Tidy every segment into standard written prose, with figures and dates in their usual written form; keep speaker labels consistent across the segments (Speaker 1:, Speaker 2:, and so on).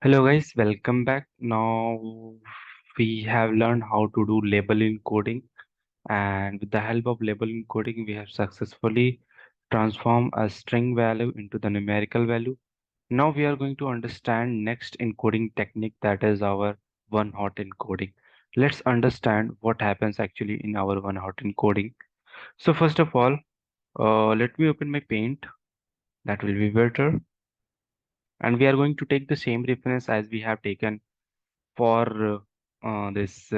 Speaker 1: Hello guys, welcome back. Now we have learned how to do label encoding, and with the help of label encoding we have successfully transformed a string value into the numerical value. Now we are going to understand next encoding technique, that is our one-hot encoding. Let's understand what happens actually in our one-hot encoding. So first of all, let me open my paint. That will be better. And we are going to take the same reference as we have taken for this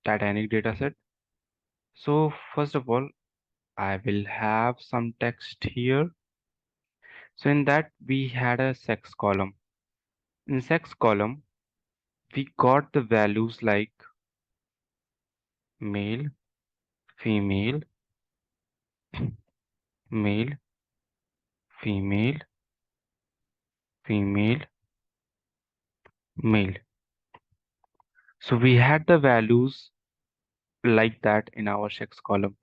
Speaker 1: Titanic dataset. So first of all, I will have some text here. So in that we had a sex column. In sex column, we got the values like male, female, male, female, female, male. So we had the values like that in our sex column.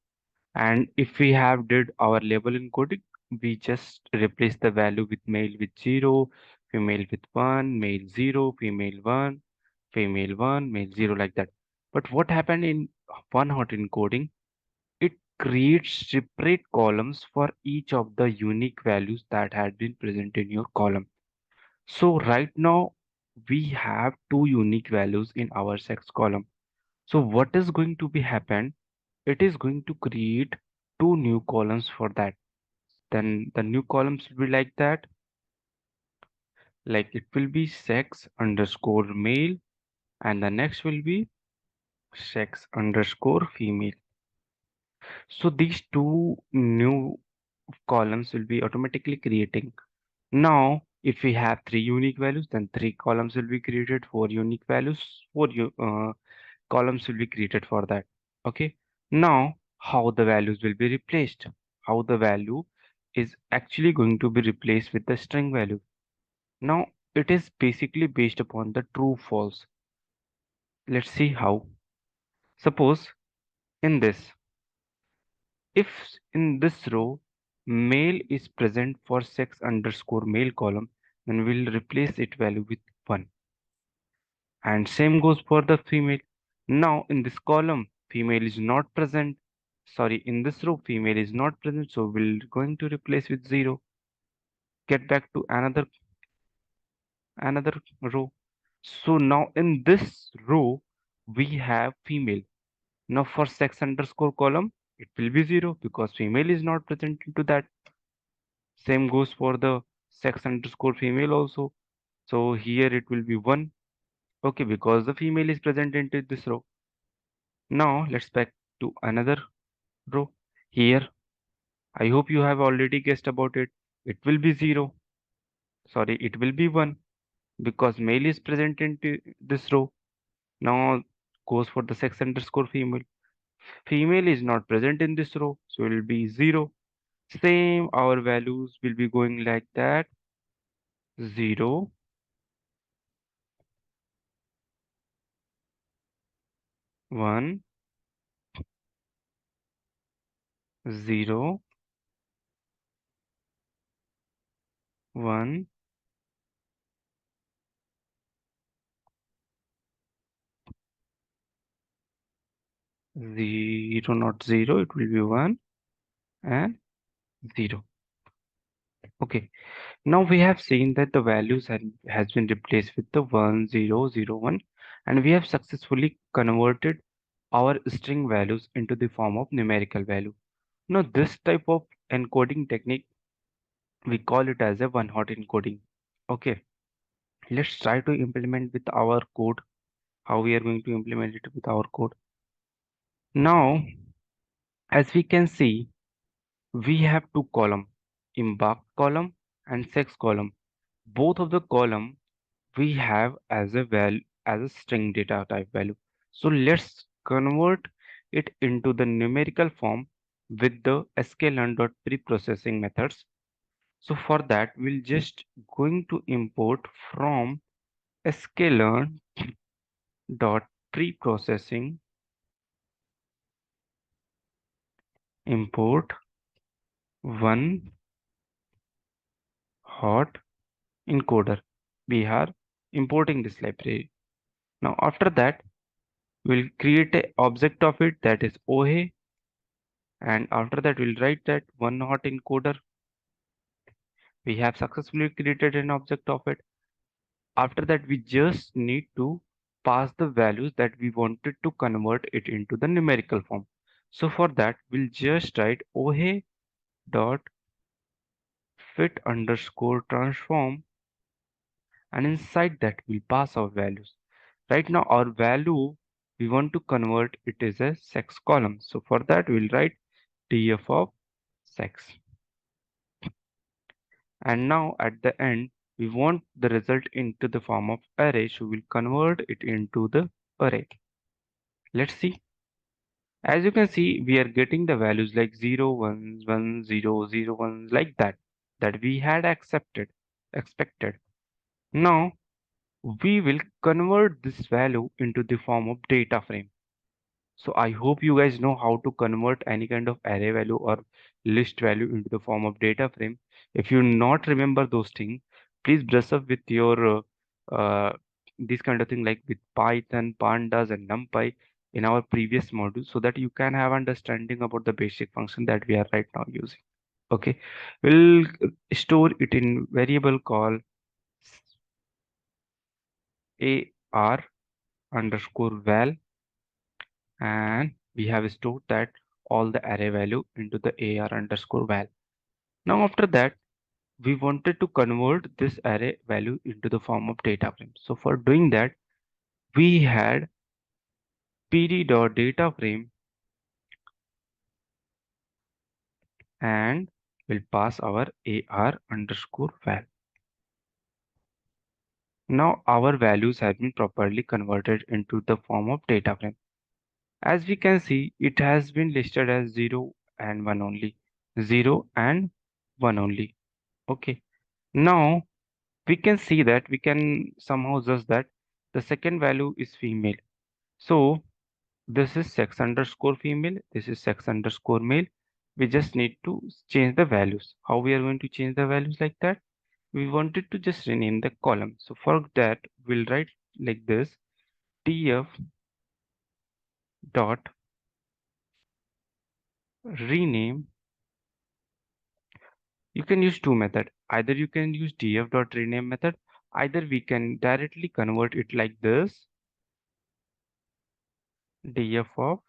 Speaker 1: And if we have did our label encoding, we just replace the value with male with 0, female with 1, male 0, female 1, female 1, male 0, like that. But what happened in one-hot encoding? It creates separate columns for each of the unique values that had been present in your column. So right now we have two unique values in our sex column. So what is going to be happen? It is going to create two new columns for that. Then the new columns will be like that, like it will be sex underscore male, and the next will be sex underscore female. So these two new columns will be automatically creating. Now if we have three unique values, then three columns will be created. Four unique values, columns will be created for that. Okay. Now how the values will be replaced? How the value is actually going to be replaced with the string value? Now it is basically based upon the true false. Let's see how. Suppose in this, if in this row male is present for sex underscore male column, then we'll replace it value with 1. And same goes for the female. Now in this column, female is not present. Sorry, in this row, female is not present. So we're going to replace with 0. Get back to another row. So now in this row, we have female. Now for sex underscore column, it will be 0 because female is not present into that. Same goes for the sex underscore female also. So here it will be 1. Okay, because the female is present into this row. Now let's back to another row. Here, I hope you have already guessed about it. It will be 0. Sorry, it will be 1 because male is present into this row. Now goes for the sex underscore female. Female is not present in this row, so it will be 0. Same, our values will be going like that. 0, 1, 0, 1, 0, not 0, it will be 1 and 0. Okay. Now we have seen that the values has been replaced with the 1, 0, 0, 1, and we have successfully converted our string values into the form of numerical value. Now this type of encoding technique, we call it as a one-hot encoding. Okay, let's try to implement with our code, how we are going to implement it with our code. Now, as we can see, we have two column, embark column and sex column. Both of the column we have as a value, as a string data type value. So let's convert it into the numerical form with the sklearn.preprocessing methods. So for that we'll just going to import from sklearn.preprocessing import one hot encoder br importing this library. Now after that, we'll create a object of it, that is OA, and after that we'll write that one-hot encoder. We have successfully created an object of it. After that, we just need to pass the values that we wanted to convert it into the numerical form. So for that, we'll just write OA dot fit underscore transform, and inside that we'll pass our values. Right now, our value we want to convert it is a sex column. So for that, we'll write df of sex. And now at the end, we want the result into the form of array, so we'll convert it into the array. Let's see. As you can see, we are getting the values like 0, 1, 1, 0, 0, 1, like that we had expected. Now, we will convert this value into the form of data frame. So I hope you guys know how to convert any kind of array value or list value into the form of data frame. If you not remember those things, please brush up with your this kind of thing like with Python, Pandas, and NumPy in our previous module, so that you can have understanding about the basic function that we are right now using. Okay, we'll store it in variable called ar underscore val, and we have stored that all the array value into the ar underscore val. Now after that, we wanted to convert this array value into the form of data frame. So for doing that, we had pd.dataframe and we'll pass our ar underscore val. Now our values have been properly converted into the form of data frame. As we can see, it has been listed as 0 and 1 only. 0 and 1 only. Okay. Now we can see that we can somehow judge that the second value is female. So this is sex underscore female. This is sex underscore male. We just need to change the values. How we are going to change the values like that? We wanted to just rename the column. So for that, we'll write like this: df dot rename. You can use two methods. Either you can use df dot rename method. Either we can directly convert it like this: df of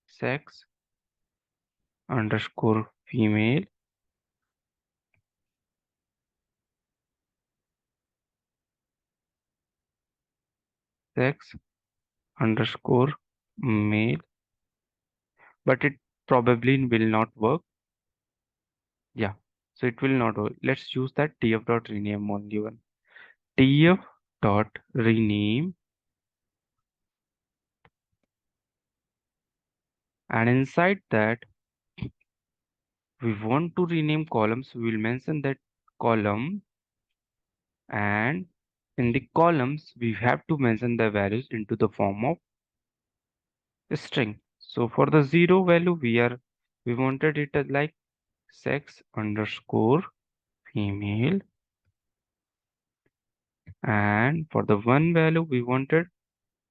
Speaker 1: sex underscore female sex underscore male, but it probably will not work. Yeah, so it will not work. Let's use that df dot rename only one. df dot rename, and inside that we want to rename columns. We will mention that column, and in the columns we have to mention the values into the form of a string. So for the 0 value, we wanted it as like sex underscore female, and for the 1 value we wanted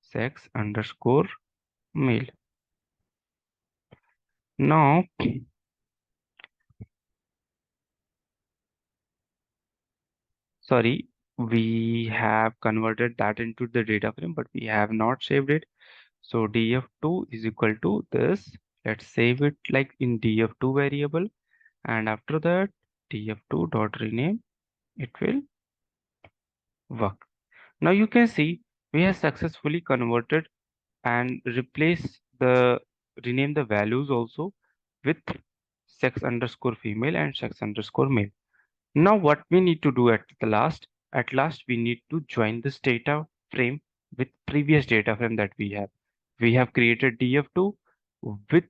Speaker 1: sex underscore male. Now sorry, we have converted that into the data frame, but we have not saved it. So df2 is equal to this. Let's save it like in df2 variable, and after that df2 dot rename, it will work. Now you can see we have successfully converted and replace the rename the values also with sex underscore female and sex underscore male. Now what we need to do at last we need to join this data frame with previous data frame that we have. We have created df2 with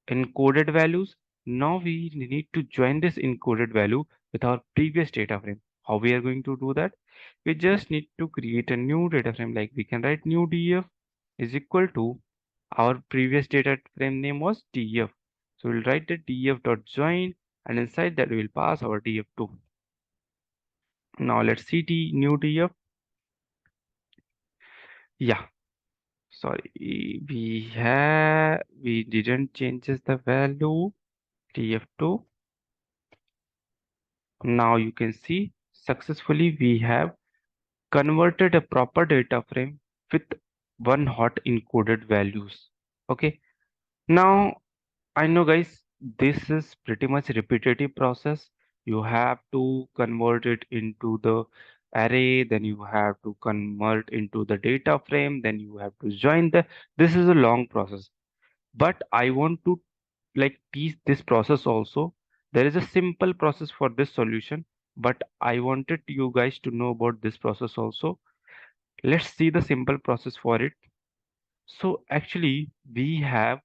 Speaker 1: encoded values. Now we need to join this encoded value with our previous data frame. How we are going to do that? We just need to create a new data frame, like we can write new df is equal to our previous data frame name was df. So we'll write the df dot join, and inside that we will pass our df2. Now let's see the new TF. Yeah, sorry, we didn't changes the value TF2. Now you can see successfully we have converted a proper data frame with one hot encoded values. Okay. Now I know guys, this is pretty much repetitive process. You have to convert it into the array, then you have to convert into the data frame, then you have to join this is a long process. But I want to like teach this process also. There is a simple process for this solution, but I wanted you guys to know about this process also. Let's see the simple process for it. So actually we have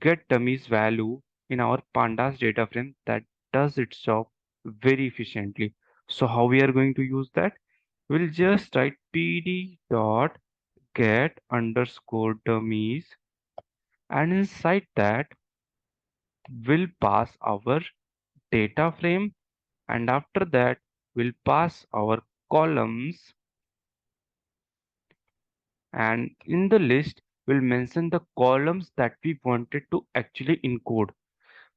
Speaker 1: get dummies value in our pandas data frame that does its job very efficiently. So how we are going to use that? We'll just write pd dot get underscore dummies, and inside that we'll pass our data frame, and after that we'll pass our columns, and in the list we'll mention the columns that we wanted to actually encode.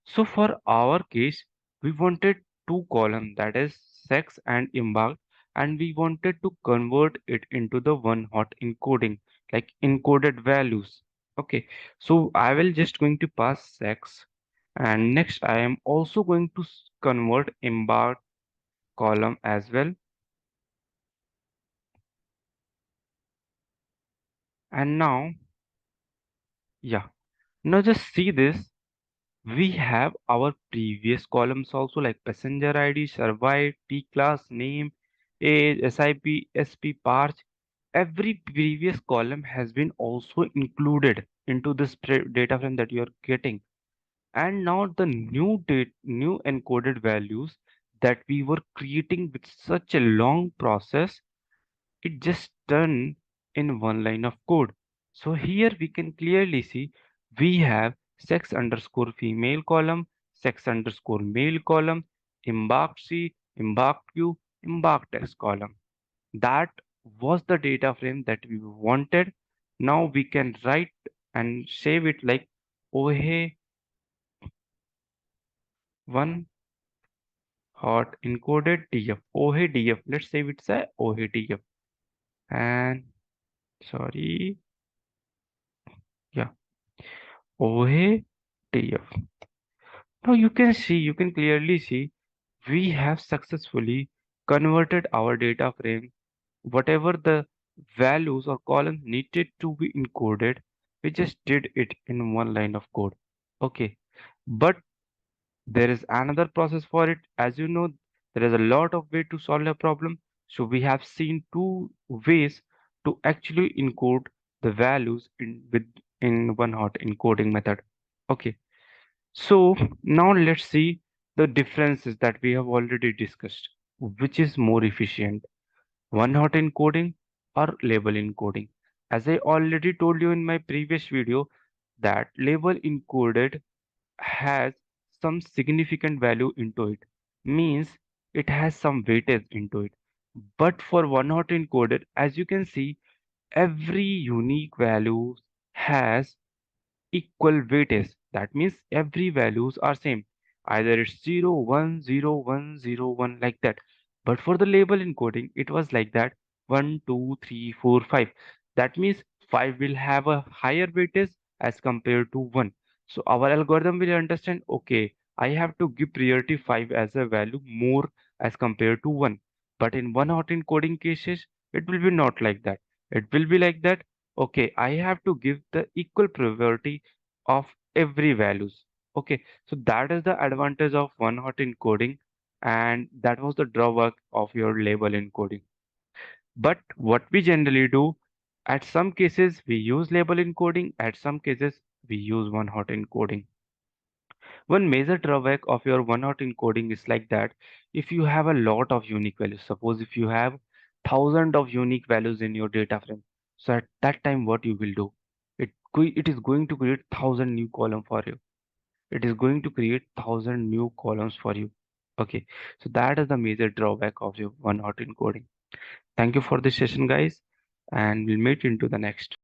Speaker 1: So for our case, we wanted two columns, that is sex and embarked, and we wanted to convert it into the one hot encoding, like encoded values. Okay, so I will just going to pass sex, and next I am also going to convert embarked column as well. And now, yeah, now just see this. We have our previous columns also like passenger ID, survived, T class, name, age, SIP, SP, parch. Every previous column has been also included into this data frame that you are getting. And now the new encoded values that we were creating with such a long process, it just done in one line of code. So here we can clearly see we have sex underscore female column, sex underscore male column, embarked C, embarked Q, embarked X column. That was the data frame that we wanted. Now we can write and save it like OHE one hot encoded DF. OHE DF. Let's save it's a OHE DF. And sorry, yeah. OATF. Now you can clearly see we have successfully converted our data frame. Whatever the values or columns needed to be encoded, we just did it in one line of code. Okay. But there is another process for it. As you know, there is a lot of way to solve a problem. So we have seen two ways to actually encode the values in one hot encoding method. Okay. So now let's see the differences that we have already discussed. Which is more efficient, one-hot encoding or label encoding? As I already told you in my previous video, that label encoded has some significant value into it, means it has some weightage into it. But for one-hot encoded, as you can see, every unique value has equal weightage. That means every values are same. Either it's 0, 1, 0, 1, 0, 1 like that. But for the label encoding, it was like that 1, 2, 3, 4, 5. That means 5 will have a higher weightage as compared to 1. So our algorithm will understand, okay, I have to give priority 5 as a value more as compared to 1. But in one hot encoding cases, it will be not like that. It will be like that, okay, I have to give the equal priority of every values. Okay, so that is the advantage of one hot encoding, and that was the drawback of your label encoding. But what we generally do, at some cases we use label encoding, at some cases we use one hot encoding. One major drawback of your one hot encoding is like that, if you have a lot of unique values, suppose if you have thousand of unique values in your data frame, so at that time what you will do, it is going to create thousand new column for you. It is going to create thousand new columns for you. Okay, so that is the major drawback of your one-hot encoding. Thank you for this session, guys, and we'll meet into the next.